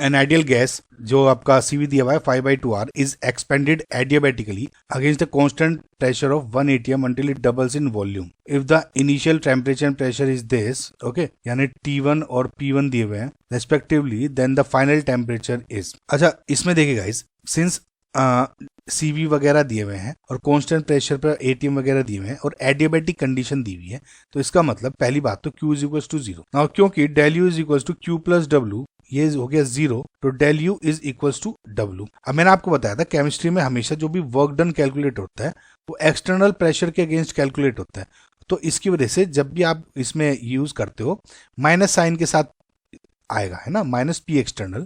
An ideal gas जो आपका CV दिया हुआ है 5/2R is expanded adiabatically against the constant pressure of 1 atm until it doubles in volume. If the initial temperature and pressure is this, okay, यानी T1 और P1 दिए हुए हैं respectively, then the final temperature is. अच्छा, इसमें देखिए guys, since CV वगैरह दिए हुए हैं और कांस्टेंट प्रेशर पर एटीएम वगैरह दिए हुए हैं और एडियाबेटिक कंडीशन दी हुई है, तो इसका मतलब पहली बात तो Q is equal to 0. Now क्योंकि del U is equal to Q plus W, ये हो गया 0, तो del U is equal to W. अब मैंने आपको बताया था केमिस्ट्री में हमेशा जो भी वर्क डन कैलकुलेट होता है वो एक्सटर्नल प्रेशर के अगेंस्ट कैलकुलेट होता है, तो इसकी वजह से जब भी आप इसमें यूज करते हो माइनस साइन के साथ आएगा, है ना, minus P external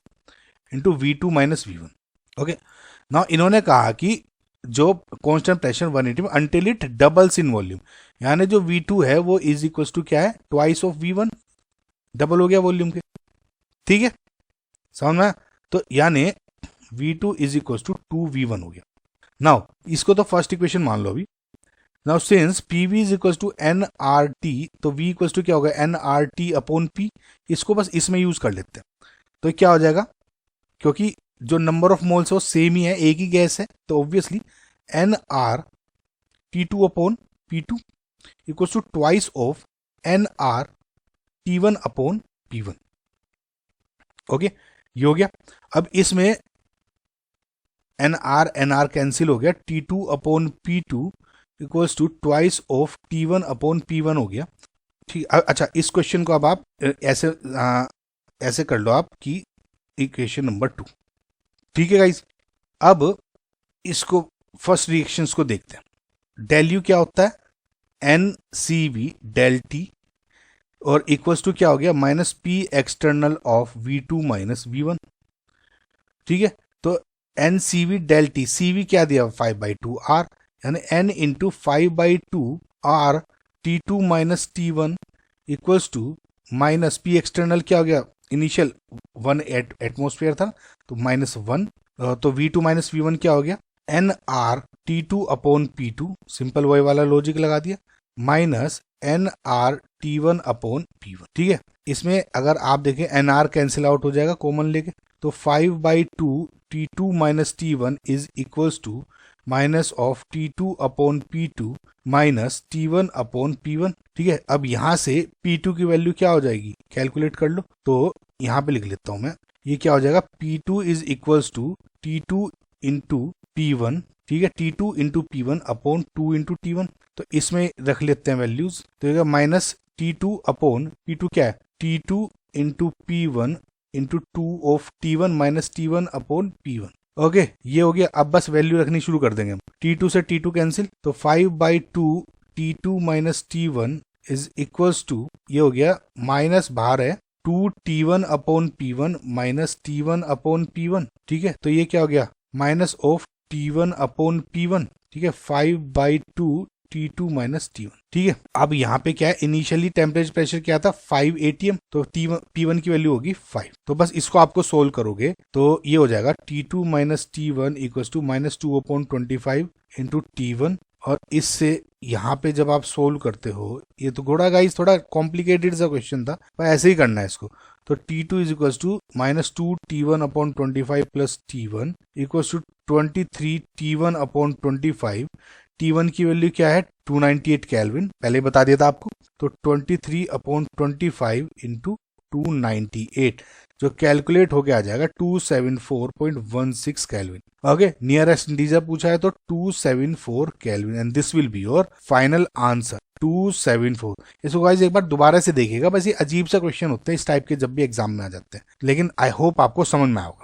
into V2 minus V1. Okay, now इन्होंने कहा कि जो कांस्टेंट प्रेशर 180 में until it doubles in volume, यानी जो V2 है वो इज इक्वल टू क्या है, ट्वाइस ऑफ V1, डबल हो गया वॉल्यूम के. ठीक है, समझ में? तो यानी V2 is equal to 2V1 हो गया. नाउ इसको तो फर्स्ट इक्वेशन मान लो अभी. Now since PV is equal to nRT, तो V इक्वल टू क्या होगा, nRT अपॉन P. इसको बस इसमें यूज कर लेते हैं, तो क्या हो जाएगा, क्योंकि जो नंबर ऑफ मोल्स है वो सेम ही है, एक ही गैस है, तो obviously nRT2 upon P2 equal to twice of nRT1 upon P1. Okay, ये हो गया. अब इसमें nr कैंसिल हो गया, T2 upon P2 equals to twice of T1 upon P1 हो गया. ठीक. अच्छा, इस क्वेश्चन को अब आप ऐसे कर लो आप कि इक्वेशन नंबर 2. ठीक है गाइस, अब इसको फर्स्ट रिएक्शंस को देखते हैं. डेल यू क्या होता है, NCV डेल टी, और इक्वल्स टू क्या हो गया, minus P external of V2 minus V1. ठीक है, तो NCV डेल टी, CV क्या दिया 5/2R, यानी N into 5/2R T2 minus T1 equals to minus P external क्या हो गया, इनिशियल 1 एटमोस्फेयर था तो -1, तो V2 माइनस V1 क्या हो गया, nRT2 अपॉन P2, सिंपल वही वाला लॉजिक लगा दिया, माइनस nRT1 अपॉन P1. ठीक है, इसमें अगर आप देखें nr कैंसिल आउट हो जाएगा कॉमन लेके, तो 5/2 T2 minus T1 is equals to minus of T2 upon P2 minus T1 upon P1. ठीक है, अब यहां से P2 की वैल्यू क्या हो जाएगी, कैलकुलेट कर लो, तो यहां पे लिख लेता हूं मैं, ये क्या हो जाएगा, P2 is equals to T2 into P1. ठीक है, T2 into P1 upon 2 into T1, तो इसमें रख लेते हैं वैल्यूज, तो माइनस T2 अपॉन P2 क्या है, T2 into P1 into 2 of T1 minus T1 upon P1. Okay, ये हो गया. अब बस वैल्यू रखनी शुरू कर देंगे हम. T2 से T2 कैंसिल, तो 5/2 T2 minus T1 is equals to, ये हो गया माइनस बाहर है 2 T1 upon P1 minus T1 upon P1. ठीक है, तो ये क्या हो गया, minus of T1 upon P1. ठीक है, 5/2 T2 माइनस T1. ठीक है, अब यहाँ पे क्या है, इनिशियली टेम्परेचर प्रेशर क्या था 5 atm, तो P1 की वैल्यू होगी 5. तो बस इसको आपको सोल्व करोगे तो ये हो जाएगा T2 minus T1 equal to minus 2/25 into T1, और इससे यहाँ पे जब आप सोल्व करते हो, ये तो घोड़ा गाइस थोड़ा कॉम्प्लिकेटेड सा क्वेश्चन था, पर ऐसे ही करना है इसको, तो T2 is equal to minus 2 T1 upon 25 plus T1 equal to 23 T1 upon 25. T1 की वैल्यू क्या है 298 केल्विन, पहले बता दिया था आपको, तो 23 अपॉन 25 इंटू 298, जो कैलकुलेट होके आ जाएगा 274.16 केल्विन. ओके, नियरेस्ट इंटीजर पूछा है तो 274 kelvin, and this will be your final answer 274. इसको गाइस एक बार दोबारा से देखिएगा, बस ये अजीब सा क्वेश्चन होते हैं इस टाइप के जब भी एग्जाम में आ जाते हैं, लेकिन आई होप आपको समझ में आएगा.